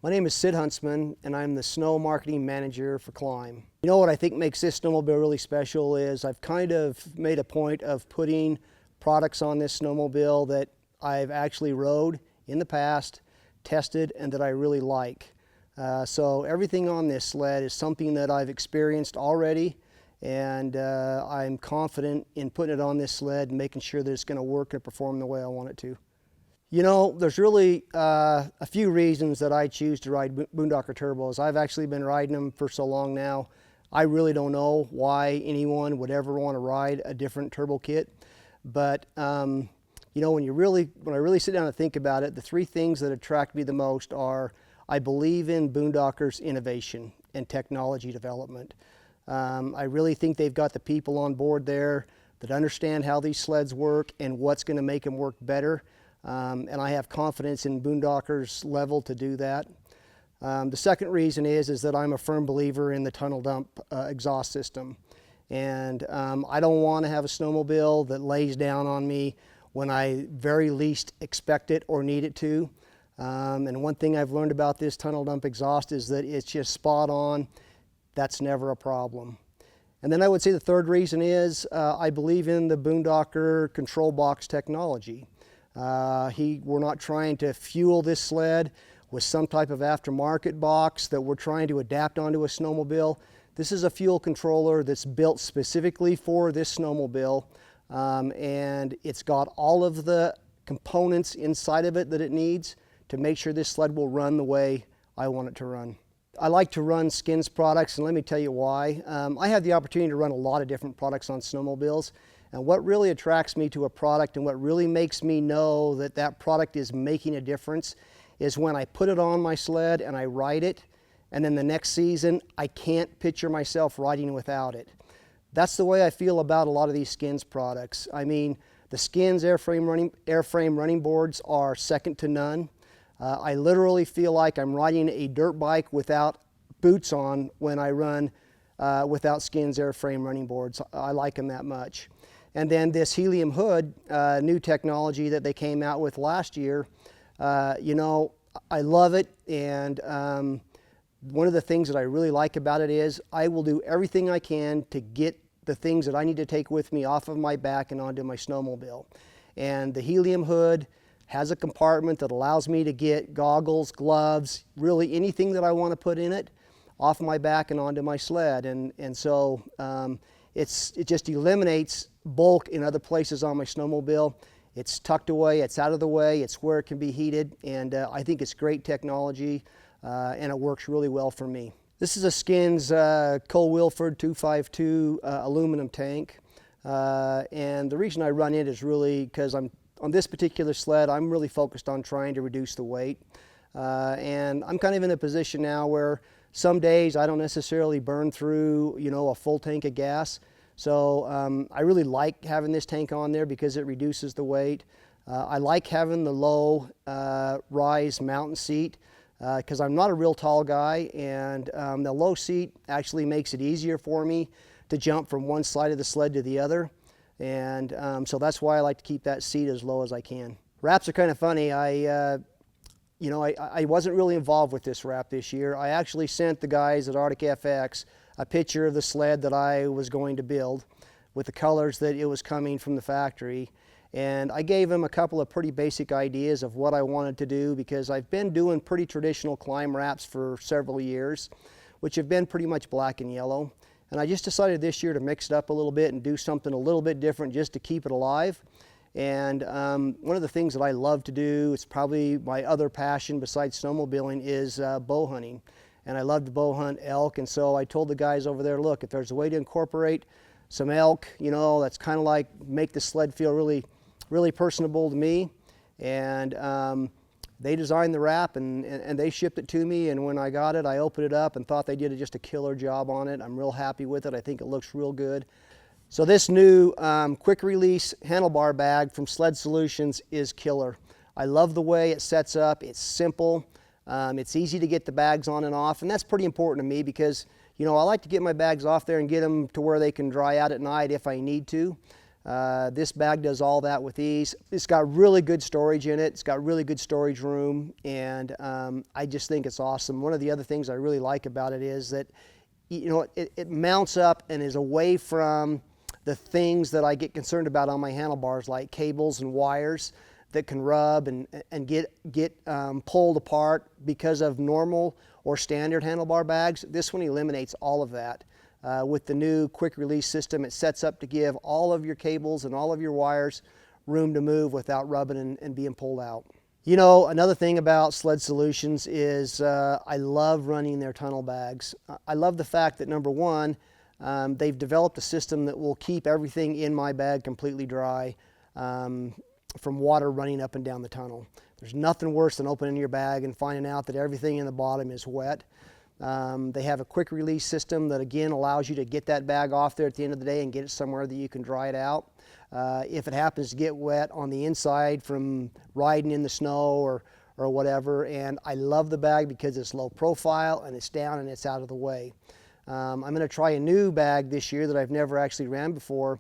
My name is Sid Huntsman, and I'm the Snow Marketing Manager for Klim. You know what I think makes this snowmobile really special is I've kind of made a point of putting products on this snowmobile that I've actually rode in the past, tested, and that I really like. So everything on this sled is something that I've experienced already, and I'm confident in putting it on this sled and making sure that it's going to work and perform the way I want it to. You know, there's really a few reasons that I choose to ride Boondocker Turbos. I've actually been riding them for so long now. I really don't know why anyone would ever want to ride a different turbo kit. But, you know, when I really sit down and think about it, the three things that attract me the most are I believe in Boondocker's innovation and technology development. I really think they've got the people on board there that understand how these sleds work and what's going to make them work better. And I have confidence in Boondocker's level to do that. The second reason is that I'm a firm believer in the tunnel dump exhaust system. And I don't want to have a snowmobile that lays down on me when I very least expect it or need it to. And one thing I've learned about this tunnel dump exhaust is that it's just spot on. That's never a problem. And then I would say the third reason is I believe in the Boondocker control box technology. We're not trying to fuel this sled with some type of aftermarket box that we're trying to adapt onto a snowmobile. This is a fuel controller that's built specifically for this snowmobile, and it's got all of the components inside of it that it needs to make sure this sled will run the way I want it to run. I like to run Skins products, and let me tell you why. I have the opportunity to run a lot of different products on snowmobiles. And what really attracts me to a product and what really makes me know that that product is making a difference is when I put it on my sled and I ride it, and then the next season I can't picture myself riding without it. That's the way I feel about a lot of these Skins products. I mean, the Skins airframe running boards are second to none. I literally feel like I'm riding a dirt bike without boots on when I run without Skins airframe running boards. I like them that much. And then this helium hood, new technology that they came out with last year, you know, I love it. And one of the things that I really like about it is I will do everything I can to get the things that I need to take with me off of my back and onto my snowmobile. And the helium hood has a compartment that allows me to get goggles, gloves, really anything that I want to put in it off my back and onto my sled. And so it just eliminates bulk in other places on my snowmobile. It's tucked away, it's out of the way, it's where it can be heated, and I think it's great technology, and it works really well for me. This is a Skins Cole Wilford 252 aluminum tank, and the reason I run it is really because on this particular sled, I'm really focused on trying to reduce the weight, and I'm kind of in a position now where some days I don't necessarily burn through, you know, a full tank of gas. So I really like having this tank on there because it reduces the weight. I like having the low rise mountain seat because I'm not a real tall guy, and the low seat actually makes it easier for me to jump from one side of the sled to the other. And so that's why I like to keep that seat as low as I can. Wraps are kind of funny. I wasn't really involved with this wrap this year. I actually sent the guys at Arctic FX a picture of the sled that I was going to build with the colors that it was coming from the factory. And I gave them a couple of pretty basic ideas of what I wanted to do because I've been doing pretty traditional Klim wraps for several years, which have been pretty much black and yellow. And I just decided this year to mix it up a little bit and do something a little bit different just to keep it alive. And one of the things that I love to do, it's probably my other passion besides snowmobiling, is bow hunting. And I love to bow hunt elk, and so I told the guys over there, look, if there's a way to incorporate some elk, you know, that's kind of like make the sled feel really, really personable to me. And they designed the wrap and they shipped it to me, and when I got it, I opened it up and thought they did just a killer job on it. I'm real happy with it. I think it looks real good. So this new quick release handlebar bag from Sled Solutions is killer. I love the way it sets up. It's simple. It's easy to get the bags on and off, and that's pretty important to me because, you know, I like to get my bags off there and get them to where they can dry out at night if I need to. This bag does all that with ease. It's got really good storage in it. It's got really good storage room, and I just think it's awesome. One of the other things I really like about it is that, you know, it mounts up and is away from the things that I get concerned about on my handlebars, like cables and wires that can rub and get pulled apart because of normal or standard handlebar bags. This one eliminates all of that. With the new quick release system, it sets up to give all of your cables and all of your wires room to move without rubbing and being pulled out. You know, another thing about Sled Solutions is I love running their tunnel bags. I love the fact that, number one, they've developed a system that will keep everything in my bag completely dry from water running up and down the tunnel. There's nothing worse than opening your bag and finding out that everything in the bottom is wet. They have a quick release system that again allows you to get that bag off there at the end of the day and get it somewhere that you can dry it out. If it happens to get wet on the inside from riding in the snow or whatever, and I love the bag because it's low profile and it's down and it's out of the way. I'm going to try a new bag this year that I've never actually ran before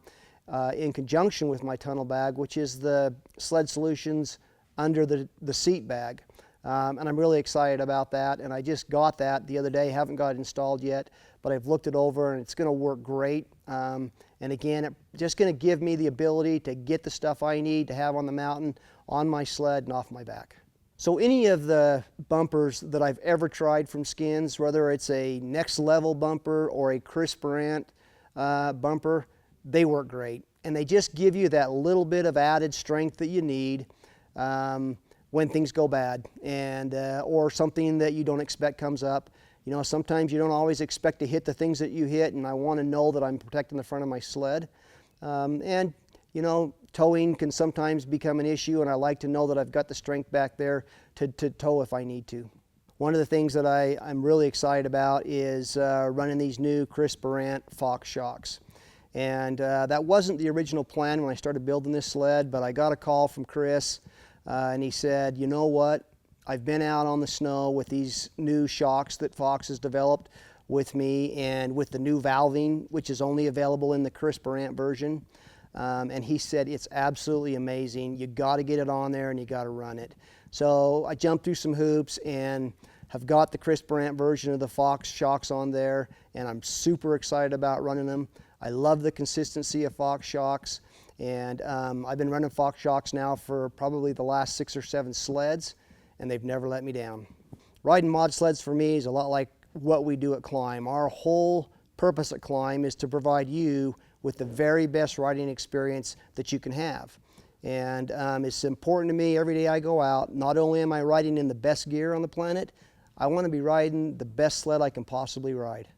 in conjunction with my tunnel bag, which is the Sled Solutions under the seat bag. And I'm really excited about that, and I just got that the other day. Haven't got it installed yet, but I've looked it over and it's going to work great. And again, it's just going to give me the ability to get the stuff I need to have on the mountain, on my sled, and off my back. So any of the bumpers that I've ever tried from Skins, whether it's a next level bumper or a Chris Brandt bumper, they work great. And they just give you that little bit of added strength that you need when things go bad, and or something that you don't expect comes up. You know, sometimes you don't always expect to hit the things that you hit, and I want to know that I'm protecting the front of my sled. And you know, towing can sometimes become an issue, and I like to know that I've got the strength back there to tow if I need to. One of the things that I'm really excited about is running these new Chris Brandt Fox shocks. And that wasn't the original plan when I started building this sled, but I got a call from Chris, and he said, you know what, I've been out on the snow with these new shocks that Fox has developed with me, and with the new valving, which is only available in the Chris Brandt version. And he said, it's absolutely amazing. You got to get it on there and you got to run it. So I jumped through some hoops and have got the Chris Brandt version of the Fox shocks on there, and I'm super excited about running them. I love the consistency of Fox shocks, and I've been running Fox shocks now for probably the last 6 or 7 sleds, and they've never let me down. Riding mod sleds for me is a lot like what we do at Klim. Our whole purpose at Klim is to provide you with the very best riding experience that you can have. And it's important to me every day I go out, not only am I riding in the best gear on the planet, I want to be riding the best sled I can possibly ride.